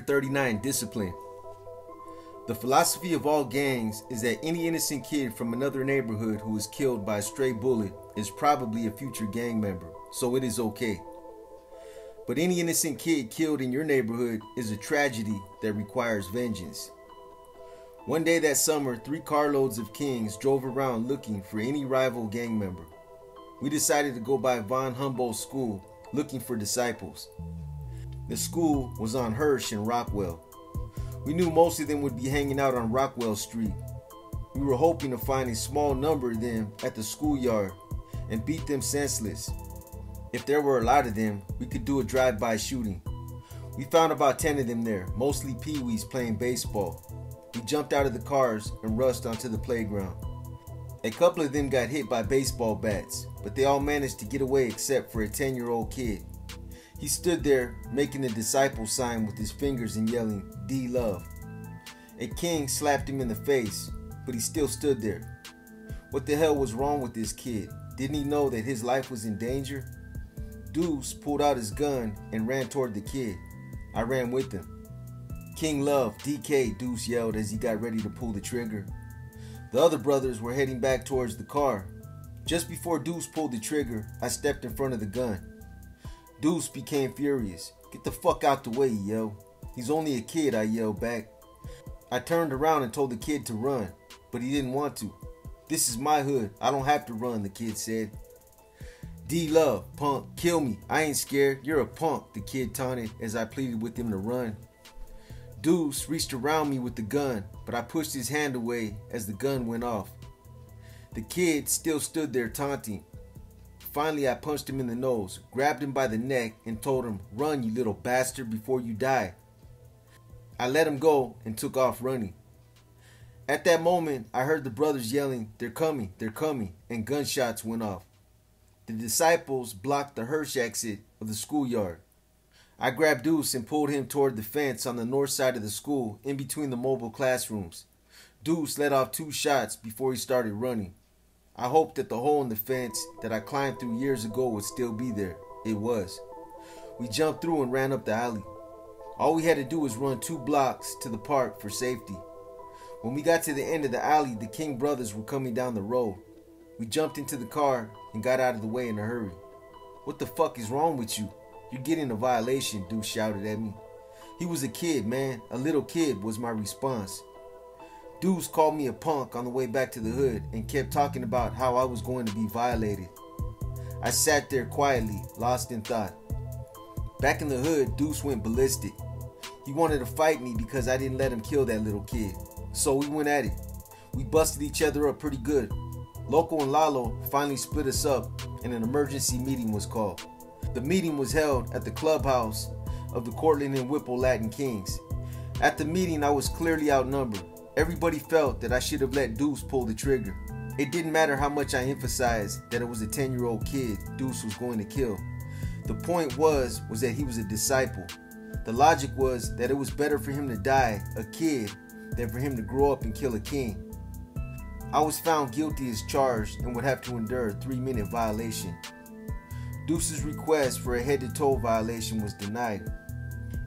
Chapter 39, Discipline. The philosophy of all gangs is that any innocent kid from another neighborhood who is killed by a stray bullet is probably a future gang member, so it is okay. But any innocent kid killed in your neighborhood is a tragedy that requires vengeance. One day that summer, 3 carloads of kings drove around looking for any rival gang member. We decided to go by Von Humboldt's school looking for disciples. The school was on Hirsch and Rockwell. We knew most of them would be hanging out on Rockwell Street. We were hoping to find a small number of them at the schoolyard and beat them senseless. If there were a lot of them, we could do a drive-by shooting. We found about 10 of them there, mostly peewees playing baseball. We jumped out of the cars and rushed onto the playground. A couple of them got hit by baseball bats, but they all managed to get away except for a 10-year-old kid. He stood there making the disciple sign with his fingers and yelling, "D love." A king slapped him in the face, but he still stood there. What the hell was wrong with this kid? Didn't he know that his life was in danger? Deuce pulled out his gun and ran toward the kid. I ran with him. "King Love, DK," Deuce yelled as he got ready to pull the trigger. The other brothers were heading back towards the car. Just before Deuce pulled the trigger, I stepped in front of the gun. Deuce became furious. "Get the fuck out the way," he yelled. "He's only a kid," I yelled back. I turned around and told the kid to run, but he didn't want to. "This is my hood. I don't have to run," the kid said. "D love, punk, kill me. I ain't scared. You're a punk," the kid taunted as I pleaded with him to run. Deuce reached around me with the gun, but I pushed his hand away as the gun went off. The kid still stood there taunting. Finally, I punched him in the nose, grabbed him by the neck, and told him, "Run, you little bastard, before you die." I let him go and took off running. At that moment, I heard the brothers yelling, they're coming," and gunshots went off. The disciples blocked the Hirsch exit of the schoolyard. I grabbed Deuce and pulled him toward the fence on the north side of the school, in between the mobile classrooms. Deuce let off 2 shots before he started running. I hoped that the hole in the fence that I climbed through years ago would still be there. It was. We jumped through and ran up the alley. All we had to do was run 2 blocks to the park for safety. When we got to the end of the alley, the King brothers were coming down the road. We jumped into the car and got out of the way in a hurry. "What the fuck is wrong with you? You're getting a violation," Deuce shouted at me. "He was a kid, man. A little kid," was my response. Deuce called me a punk on the way back to the hood and kept talking about how I was going to be violated. I sat there quietly, lost in thought. Back in the hood, Deuce went ballistic. He wanted to fight me because I didn't let him kill that little kid. So we went at it. We busted each other up pretty good. Loco and Lalo finally split us up and an emergency meeting was called. The meeting was held at the clubhouse of the Cortland and Whipple Latin Kings. At the meeting, I was clearly outnumbered. Everybody felt that I should have let Deuce pull the trigger. It didn't matter how much I emphasized that it was a 10-year-old kid Deuce was going to kill. The point was that he was a disciple. The logic was that it was better for him to die a kid than for him to grow up and kill a king. I was found guilty as charged and would have to endure a 3-minute violation. Deuce's request for a head-to-toe violation was denied.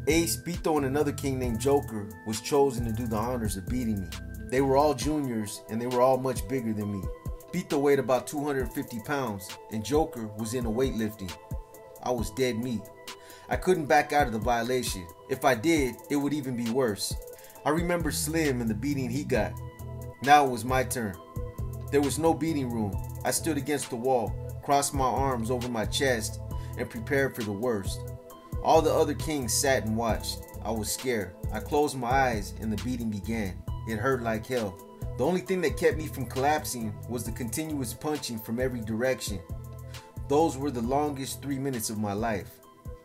Ace, Bito, and another king named Joker was chosen to do the honors of beating me. They were all juniors and they were all much bigger than me. Bito weighed about 250 pounds and Joker was into weightlifting. I was dead meat. I couldn't back out of the violation. If I did, it would even be worse. I remember Slim and the beating he got. Now it was my turn. There was no beating room. I stood against the wall, crossed my arms over my chest, and prepared for the worst. All the other kings sat and watched. I was scared. I closed my eyes and the beating began. It hurt like hell. The only thing that kept me from collapsing was the continuous punching from every direction. Those were the longest 3 minutes of my life.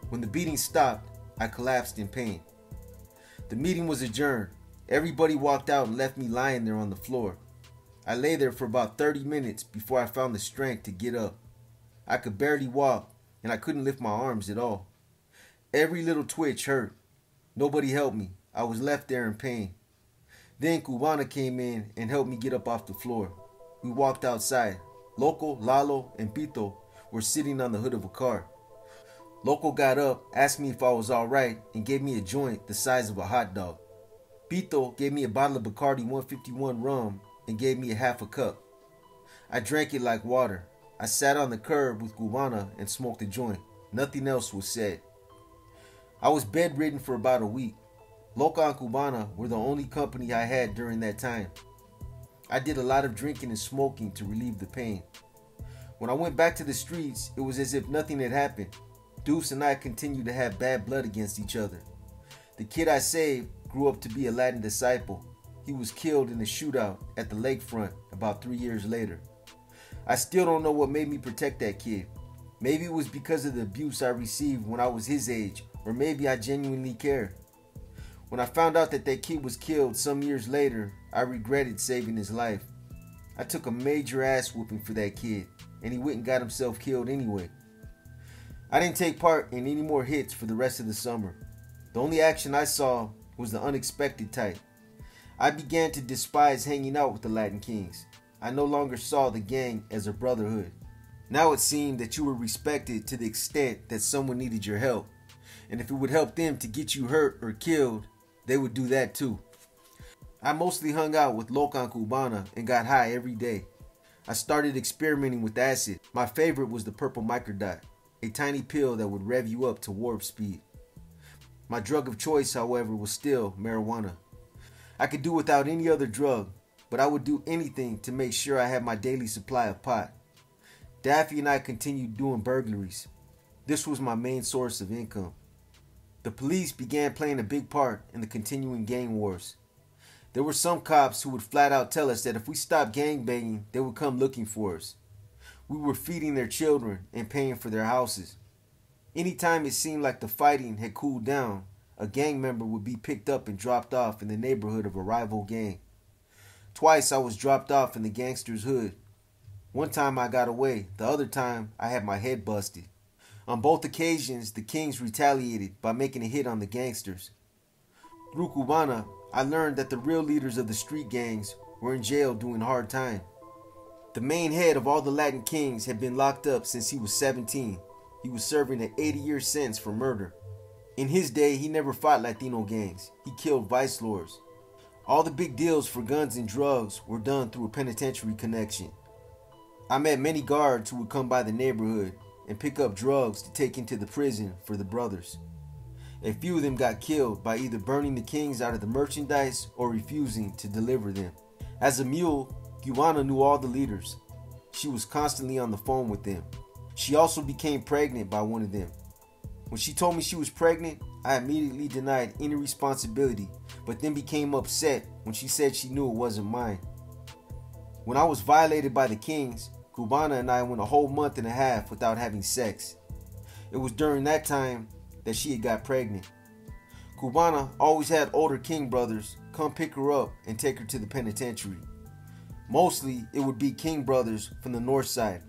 When the beating stopped, I collapsed in pain. The meeting was adjourned. Everybody walked out and left me lying there on the floor. I lay there for about 30 minutes before I found the strength to get up. I could barely walk and I couldn't lift my arms at all. Every little twitch hurt. Nobody helped me. I was left there in pain. Then Cubana came in and helped me get up off the floor. We walked outside. Loco, Lalo, and Pito were sitting on the hood of a car. Loco got up, asked me if I was alright, and gave me a joint the size of a hot dog. Pito gave me a bottle of Bacardi 151 rum and gave me a half a cup. I drank it like water. I sat on the curb with Cubana and smoked a joint. Nothing else was said. I was bedridden for about a week. Loca and Cubana were the only company I had during that time. I did a lot of drinking and smoking to relieve the pain. When I went back to the streets, it was as if nothing had happened. Deuce and I continued to have bad blood against each other. The kid I saved grew up to be a Latin disciple. He was killed in a shootout at the lakefront about 3 years later. I still don't know what made me protect that kid. Maybe it was because of the abuse I received when I was his age, or maybe I genuinely cared. When I found out that that kid was killed some years later, I regretted saving his life. I took a major ass whooping for that kid, and he went and got himself killed anyway. I didn't take part in any more hits for the rest of the summer. The only action I saw was the unexpected type. I began to despise hanging out with the Latin Kings. I no longer saw the gang as a brotherhood. Now it seemed that you were respected to the extent that someone needed your help. And if it would help them to get you hurt or killed, they would do that too. I mostly hung out with Loca and Cubana and got high every day. I started experimenting with acid. My favorite was the purple microdot, a tiny pill that would rev you up to warp speed. My drug of choice, however, was still marijuana. I could do without any other drug, but I would do anything to make sure I had my daily supply of pot. Daffy and I continued doing burglaries. This was my main source of income. The police began playing a big part in the continuing gang wars. There were some cops who would flat out tell us that if we stopped gangbanging, they would come looking for us. We were feeding their children and paying for their houses. Anytime it seemed like the fighting had cooled down, a gang member would be picked up and dropped off in the neighborhood of a rival gang. Twice I was dropped off in the gangster's hood. One time I got away, the other time I had my head busted. On both occasions, the Kings retaliated by making a hit on the gangsters. Through Cubana, I learned that the real leaders of the street gangs were in jail doing hard time. The main head of all the Latin Kings had been locked up since he was 17. He was serving an 80-year sentence for murder. In his day, he never fought Latino gangs. He killed vice lords. All the big deals for guns and drugs were done through a penitentiary connection. I met many guards who would come by the neighborhood and pick up drugs to take into the prison for the brothers. A few of them got killed by either burning the Kings out of the merchandise or refusing to deliver them. As a mule, Cubana knew all the leaders. She was constantly on the phone with them. She also became pregnant by one of them. When she told me she was pregnant, I immediately denied any responsibility, but then became upset when she said she knew it wasn't mine. When I was violated by the Kings, Cubana and I went a whole month and a half without having sex. It was during that time that she had got pregnant. Cubana always had older King brothers come pick her up and take her to the penitentiary. Mostly, it would be King brothers from the north side.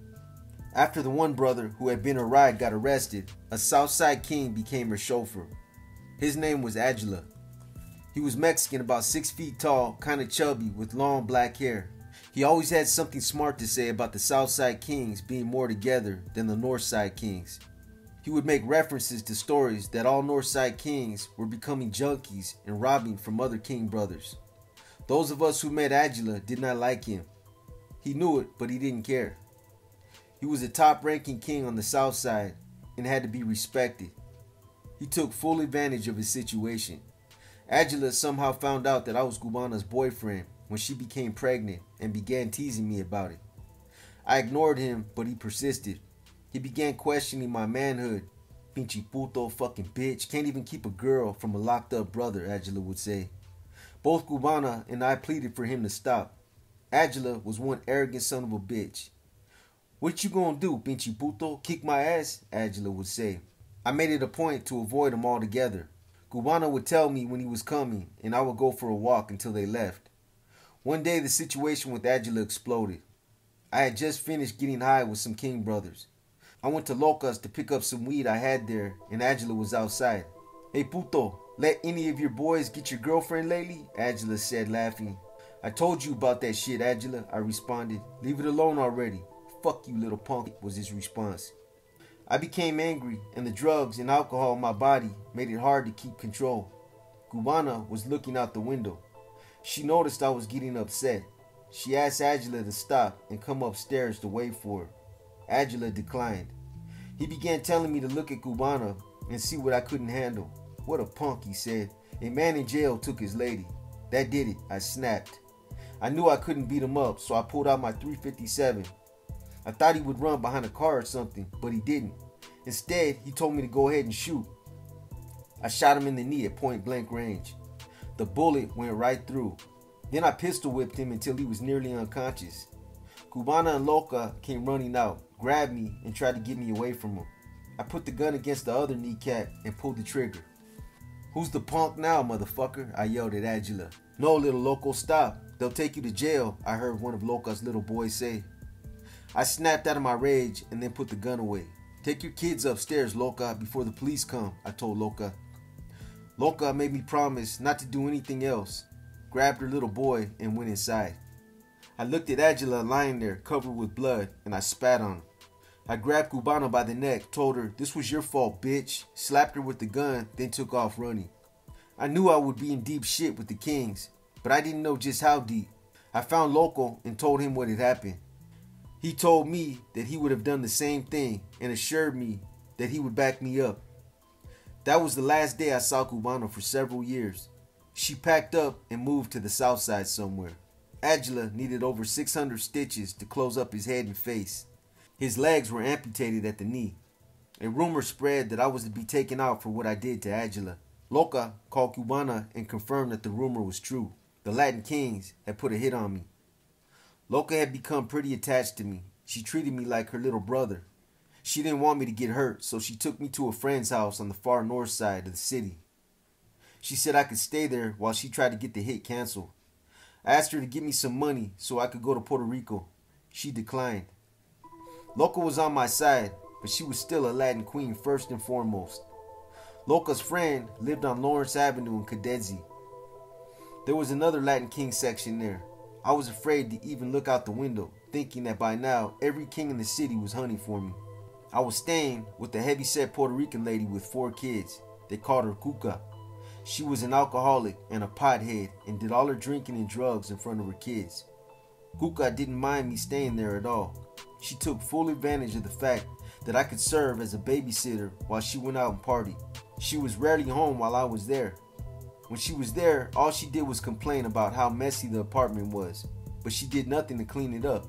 After the one brother who had been her ride got arrested, a Southside King became her chauffeur. His name was Agila. He was Mexican, about 6 feet tall, kind of chubby, with long black hair. He always had something smart to say about the Southside Kings being more together than the Northside Kings. He would make references to stories that all Northside Kings were becoming junkies and robbing from other King brothers. Those of us who met Agila did not like him. He knew it, but he didn't care. He was a top-ranking king on the south side and had to be respected. He took full advantage of his situation. Agila somehow found out that I was Cubana's boyfriend when she became pregnant and began teasing me about it. I ignored him, but he persisted. He began questioning my manhood. Pinche puto, fucking bitch, can't even keep a girl from a locked-up brother, Agila would say. Both Cubana and I pleaded for him to stop. Agila was one arrogant son of a bitch. What you gonna do, pinche puto? Kick my ass? Agila would say. I made it a point to avoid him altogether. Cubana would tell me when he was coming, and I would go for a walk until they left. One day, the situation with Agila exploded. I had just finished getting high with some King brothers. I went to Loca's to pick up some weed I had there, and Agila was outside. Hey puto, let any of your boys get your girlfriend lately? Agila said, laughing. I told you about that shit, Agila, I responded. Leave it alone already. Fuck you, little punk, was his response. I became angry, and the drugs and alcohol in my body made it hard to keep control. Cubana was looking out the window. She noticed I was getting upset. She asked Angela to stop and come upstairs to wait for her. Angela declined. He began telling me to look at Cubana and see what I couldn't handle. What a punk, he said. A man in jail took his lady. That did it, I snapped. I knew I couldn't beat him up, so I pulled out my .357. I thought he would run behind a car or something, but he didn't. Instead, he told me to go ahead and shoot. I shot him in the knee at point blank range. The bullet went right through. Then I pistol whipped him until he was nearly unconscious. Cubana and Loca came running out, grabbed me, and tried to get me away from him. I put the gun against the other kneecap and pulled the trigger. "Who's the punk now, motherfucker?" I yelled at Angela. "No, little Loco, stop. They'll take you to jail," I heard one of Loca's little boys say. I snapped out of my rage and then put the gun away. "Take your kids upstairs, Loca, before the police come," I told Loca. Loca made me promise not to do anything else, grabbed her little boy, and went inside. I looked at Angela lying there covered with blood, and I spat on her. I grabbed Cubana by the neck, told her, "This was your fault, bitch," slapped her with the gun, then took off running. I knew I would be in deep shit with the Kings, but I didn't know just how deep. I found Loco and told him what had happened. He told me that he would have done the same thing and assured me that he would back me up. That was the last day I saw Cubana for several years. She packed up and moved to the south side somewhere. Angela needed over 600 stitches to close up his head and face. His legs were amputated at the knee. A rumor spread that I was to be taken out for what I did to Angela. Loca called Cubana and confirmed that the rumor was true. The Latin Kings had put a hit on me. Loca had become pretty attached to me. She treated me like her little brother. She didn't want me to get hurt, so she took me to a friend's house on the far north side of the city. She said I could stay there while she tried to get the hit canceled. I asked her to give me some money so I could go to Puerto Rico. She declined. Loca was on my side, but she was still a Latin queen first and foremost. Loca's friend lived on Lawrence Avenue in Cadezi. There was another Latin king section there. I was afraid to even look out the window, thinking that by now every king in the city was hunting for me. I was staying with a heavy-set Puerto Rican lady with 4 kids. They called her Cuca. She was an alcoholic and a pothead and did all her drinking and drugs in front of her kids. Cuca didn't mind me staying there at all. She took full advantage of the fact that I could serve as a babysitter while she went out and partied. She was rarely home while I was there. When she was there, all she did was complain about how messy the apartment was, but she did nothing to clean it up.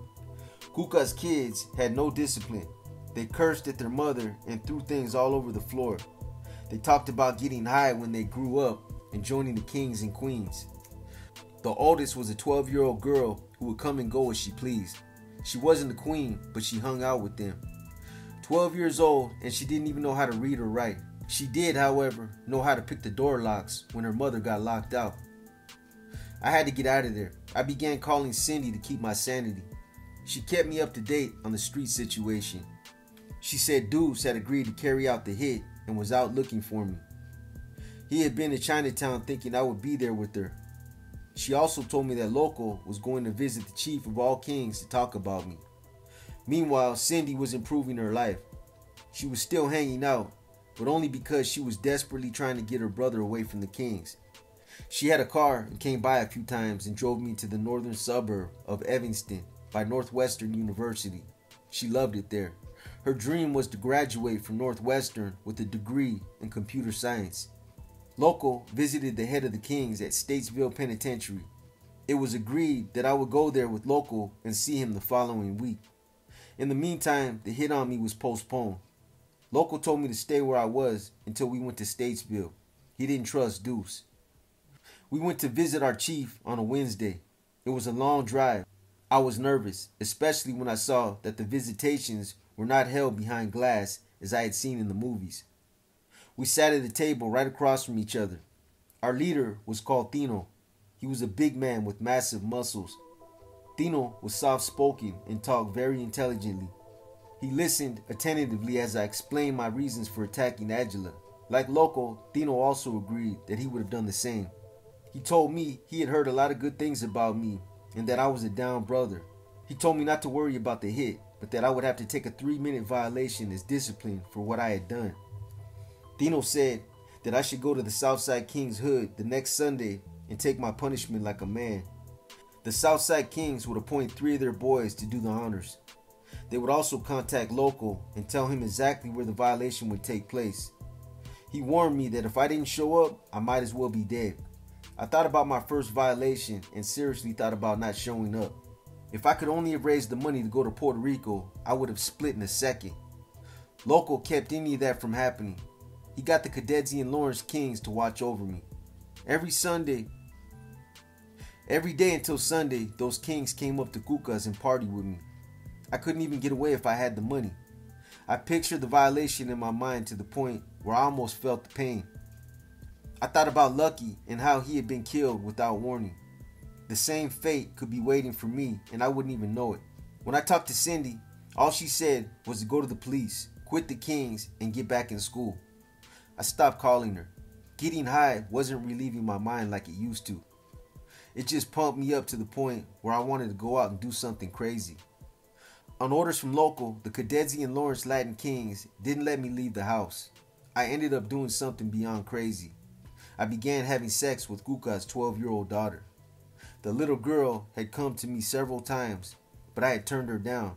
Cuca's kids had no discipline. They cursed at their mother and threw things all over the floor. They talked about getting high when they grew up and joining the kings and queens. The oldest was a 12-year-old girl who would come and go as she pleased. She wasn't a queen, but she hung out with them. 12 years old, and she didn't even know how to read or write. She did, however, know how to pick the door locks when her mother got locked out. I had to get out of there. I began calling Cindy to keep my sanity. She kept me up to date on the street situation. She said Deuce had agreed to carry out the hit and was out looking for me. He had been to Chinatown thinking I would be there with her. She also told me that Loco was going to visit the chief of all kings to talk about me. Meanwhile, Cindy was improving her life. She was still hanging out, but only because she was desperately trying to get her brother away from the kings. She had a car and came by a few times and drove me to the northern suburb of Evanston by Northwestern University. She loved it there. Her dream was to graduate from Northwestern with a degree in computer science. Loco visited the head of the Kings at Statesville Penitentiary. It was agreed that I would go there with Loco and see him the following week. In the meantime, the hit on me was postponed. Loco told me to stay where I was until we went to Statesville. He didn't trust Deuce. We went to visit our chief on a Wednesday. It was a long drive. I was nervous, especially when I saw that the visitations were not held behind glass as I had seen in the movies. We sat at a table right across from each other. Our leader was called Tino. He was a big man with massive muscles. Tino was soft-spoken and talked very intelligently. He listened attentively as I explained my reasons for attacking Angela. Like Loco, Tino also agreed that he would have done the same. He told me he had heard a lot of good things about me and that I was a down brother. He told me not to worry about the hit, but that I would have to take a 3-minute violation as discipline for what I had done. Dino said that I should go to the Southside Kings hood the next Sunday and take my punishment like a man. The Southside Kings would appoint 3 of their boys to do the honors. They would also contact Loco and tell him exactly where the violation would take place. He warned me that if I didn't show up, I might as well be dead. I thought about my first violation and seriously thought about not showing up. If I could only have raised the money to go to Puerto Rico, I would have split in a second. Loco kept any of that from happening. He got the Cadezi and Lawrence Kings to watch over me. Every day until Sunday, those Kings came up to Cuca's and partied with me. I couldn't even get away if I had the money. I pictured the violation in my mind to the point where I almost felt the pain. I thought about Lucky and how he had been killed without warning. The same fate could be waiting for me and I wouldn't even know it. When I talked to Cindy, all she said was to go to the police, quit the Kings, and get back in school. I stopped calling her. Getting high wasn't relieving my mind like it used to. It just pumped me up to the point where I wanted to go out and do something crazy. On orders from Local, the Cadezi and Lawrence Latin Kings didn't let me leave the house. I ended up doing something beyond crazy. I began having sex with Cuca's 12-year-old daughter. The little girl had come to me several times, but I had turned her down.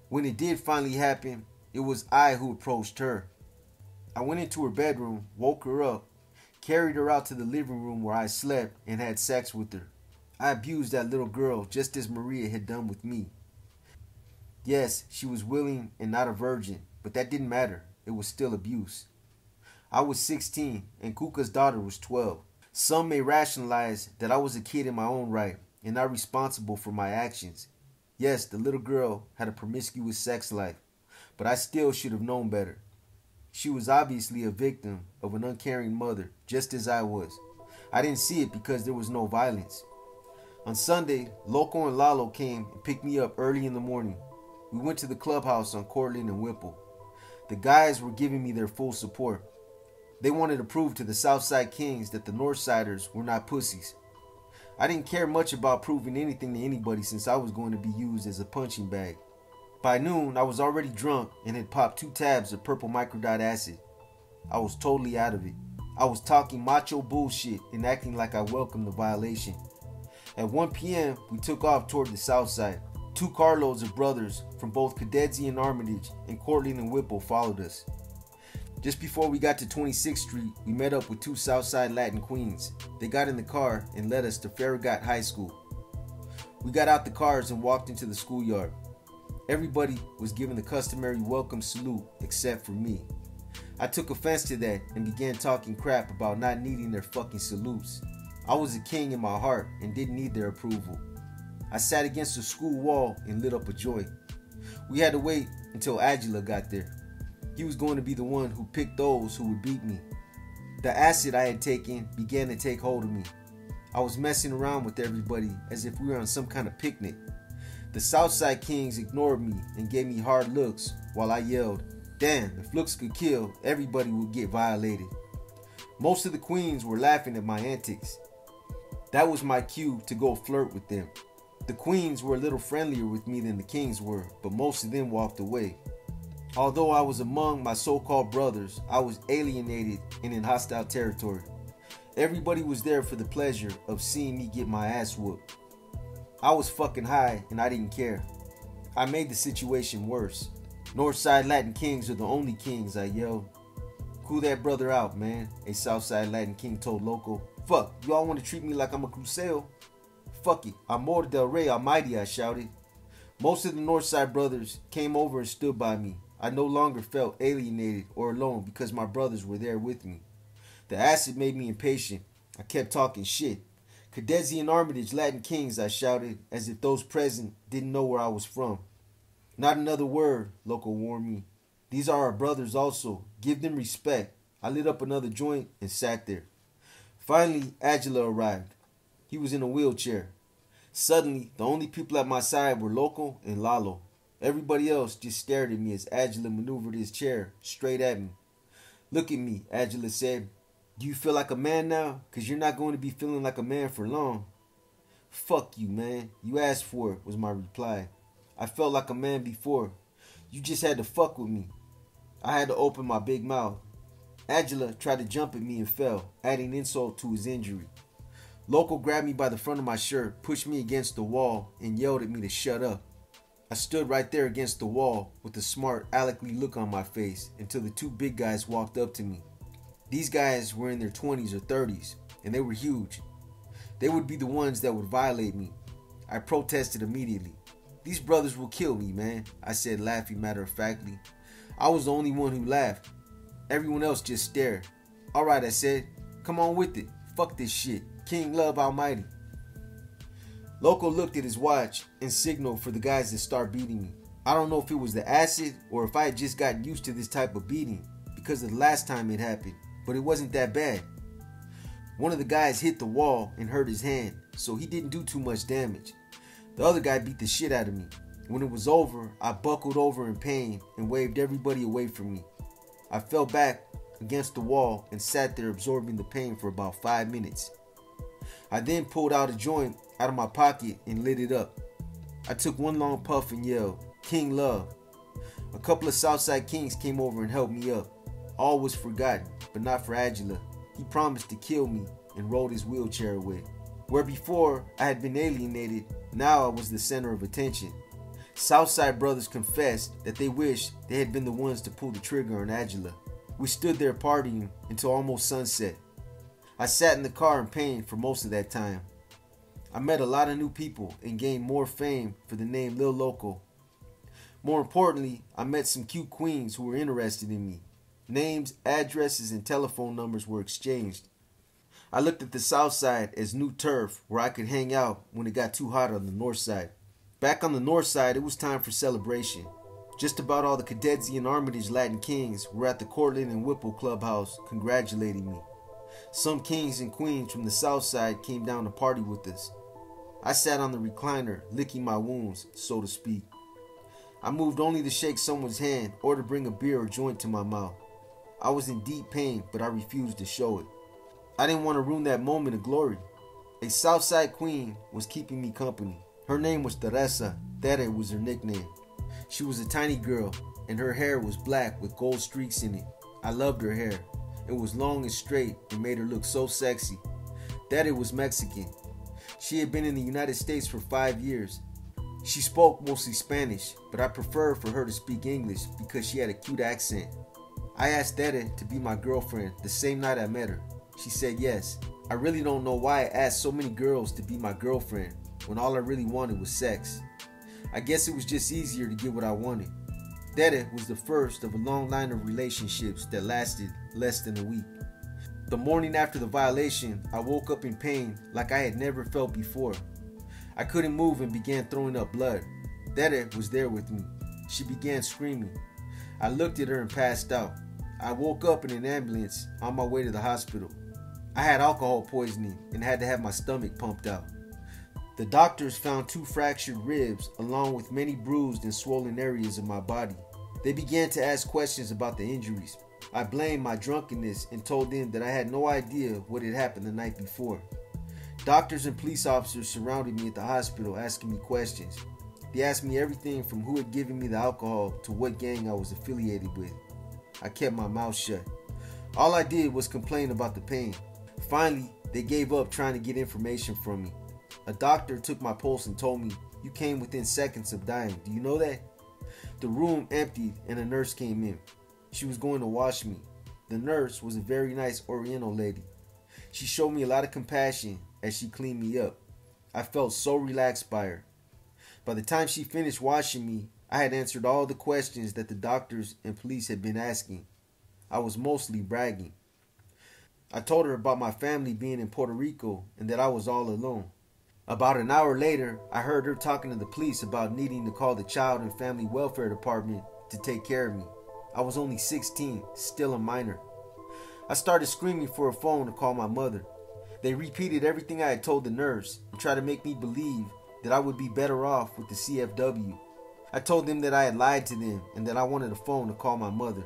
When it did finally happen, it was I who approached her. I went into her bedroom, woke her up, carried her out to the living room where I slept, and had sex with her. I abused that little girl just as Maria had done with me. Yes, she was willing and not a virgin, but that didn't matter. It was still abuse. I was 16 and Cuca's daughter was 12. Some may rationalize that I was a kid in my own right and not responsible for my actions. Yes, the little girl had a promiscuous sex life, but I still should have known better. She was obviously a victim of an uncaring mother, just as I was. I didn't see it because there was no violence. On Sunday, Loco and Lalo came and picked me up early in the morning. We went to the clubhouse on Cortland and Whipple. The guys were giving me their full support. They wanted to prove to the Southside Kings that the Northsiders were not pussies. I didn't care much about proving anything to anybody since I was going to be used as a punching bag. By noon, I was already drunk and had popped 2 tabs of purple microdot acid. I was totally out of it. I was talking macho bullshit and acting like I welcomed the violation. At 1 p.m., we took off toward the south side. 2 carloads of brothers from both Cadezi and Armitage and Cortland and Whipple followed us. Just before we got to 26th Street, we met up with 2 Southside Latin queens. They got in the car and led us to Farragut High School. We got out the cars and walked into the schoolyard. Everybody was given the customary welcome salute except for me. I took offense to that and began talking crap about not needing their fucking salutes. I was a king in my heart and didn't need their approval. I sat against the school wall and lit up a joint. We had to wait until Angela got there. He was going to be the one who picked those who would beat me. The acid I had taken began to take hold of me. I was messing around with everybody as if we were on some kind of picnic. The Southside Kings ignored me and gave me hard looks while I yelled, "Damn, if looks could kill, everybody would get violated." Most of the queens were laughing at my antics. That was my cue to go flirt with them. The queens were a little friendlier with me than the kings were, but most of them walked away. Although I was among my so-called brothers, I was alienated and in hostile territory. Everybody was there for the pleasure of seeing me get my ass whooped. I was fucking high and I didn't care. I made the situation worse. "Northside Latin Kings are the only kings," I yelled. "Cool that brother out, man," a Southside Latin King told Loco. "Fuck, you all want to treat me like I'm a Crucero?" "Fuck it, Amor del Rey Almighty," I shouted. Most of the Northside brothers came over and stood by me. I no longer felt alienated or alone because my brothers were there with me. The acid made me impatient. I kept talking shit. "Cadezi and Armitage Latin Kings," I shouted, as if those present didn't know where I was from. "Not another word," Loco warned me. "These are our brothers also. Give them respect." I lit up another joint and sat there. Finally, Angela arrived. He was in a wheelchair. Suddenly, the only people at my side were Loco and Lalo. Everybody else just stared at me as Angela maneuvered his chair straight at me. "Look at me," Angela said. "Do you feel like a man now? Because you're not going to be feeling like a man for long." "Fuck you, man. You asked for it," was my reply. I felt like a man before. You just had to fuck with me. I had to open my big mouth. Angela tried to jump at me and fell, adding insult to his injury. Loco grabbed me by the front of my shirt, pushed me against the wall, and yelled at me to shut up. I stood right there against the wall with a smart, Alec-ly look on my face until the two big guys walked up to me. These guys were in their 20s or 30s, and they were huge. They would be the ones that would violate me. I protested immediately. These brothers will kill me, man, I said, laughing matter-of-factly. I was the only one who laughed. Everyone else just stared. Alright, I said, come on with it. Fuck this shit. King Love Almighty. Loco looked at his watch and signaled for the guys to start beating me. I don't know if it was the acid or if I had just gotten used to this type of beating because of the last time it happened, but it wasn't that bad. One of the guys hit the wall and hurt his hand, so he didn't do too much damage. The other guy beat the shit out of me. When it was over, I buckled over in pain and waved everybody away from me. I fell back against the wall and sat there absorbing the pain for about 5 minutes. I then pulled out a joint out of my pocket and lit it up. I took one long puff and yelled, King Love. A couple of Southside Kings came over and helped me up. All was forgotten, but not for Angela. He promised to kill me and rolled his wheelchair away. Where before I had been alienated, now I was the center of attention. Southside brothers confessed that they wished they had been the ones to pull the trigger on Angela. We stood there partying until almost sunset. I sat in the car in pain for most of that time. I met a lot of new people and gained more fame for the name Lil Loco. More importantly, I met some cute queens who were interested in me. Names, addresses, and telephone numbers were exchanged. I looked at the south side as new turf where I could hang out when it got too hot on the north side. Back on the north side, it was time for celebration. Just about all the Cadetzi and Armitage Latin Kings were at the Cortland and Whipple clubhouse congratulating me. Some kings and queens from the south side came down to party with us. I sat on the recliner, licking my wounds, so to speak. I moved only to shake someone's hand or to bring a beer or joint to my mouth. I was in deep pain, but I refused to show it. I didn't want to ruin that moment of glory. A Southside queen was keeping me company. Her name was Teresa. Tere was her nickname. She was a tiny girl, and her hair was black with gold streaks in it. I loved her hair. It was long and straight and made her look so sexy. Tere was Mexican. She had been in the United States for 5 years. She spoke mostly Spanish, but I preferred for her to speak English because she had a cute accent. I asked Tere to be my girlfriend the same night I met her. She said yes. I really don't know why I asked so many girls to be my girlfriend when all I really wanted was sex. I guess it was just easier to get what I wanted. Tere was the first of a long line of relationships that lasted less than a week. The morning after the violation, I woke up in pain like I had never felt before. I couldn't move and began throwing up blood. Tere was there with me. She began screaming. I looked at her and passed out. I woke up in an ambulance on my way to the hospital. I had alcohol poisoning and had to have my stomach pumped out. The doctors found 2 fractured ribs along with many bruised and swollen areas of my body. They began to ask questions about the injuries. I blamed my drunkenness and told them that I had no idea what had happened the night before. Doctors and police officers surrounded me at the hospital asking me questions. They asked me everything from who had given me the alcohol to what gang I was affiliated with. I kept my mouth shut. All I did was complain about the pain. Finally, they gave up trying to get information from me. A doctor took my pulse and told me, "You came within seconds of dying. Do you know that?" The room emptied and a nurse came in. She was going to wash me. The nurse was a very nice Oriental lady. She showed me a lot of compassion as she cleaned me up. I felt so relaxed by her. By the time she finished washing me, I had answered all the questions that the doctors and police had been asking. I was mostly bragging. I told her about my family being in Puerto Rico and that I was all alone. About an hour later, I heard her talking to the police about needing to call the Child and Family Welfare Department to take care of me. I was only 16, still a minor. I started screaming for a phone to call my mother. They repeated everything I had told the nurse and tried to make me believe that I would be better off with the CFW. I told them that I had lied to them and that I wanted a phone to call my mother.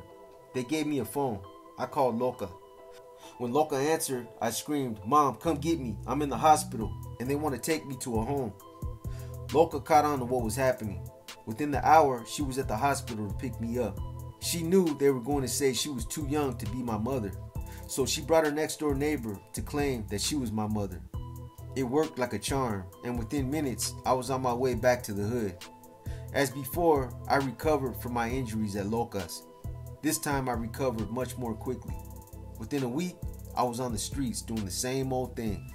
They gave me a phone. I called Loca. When Loca answered, I screamed, "Mom, come get me. I'm in the hospital and they want to take me to a home." Loca caught on to what was happening. Within the hour, she was at the hospital to pick me up. She knew they were going to say she was too young to be my mother, so she brought her next door neighbor to claim that she was my mother. It worked like a charm, and within minutes, I was on my way back to the hood. As before, I recovered from my injuries at Locas. This time I recovered much more quickly. Within a week, I was on the streets doing the same old thing.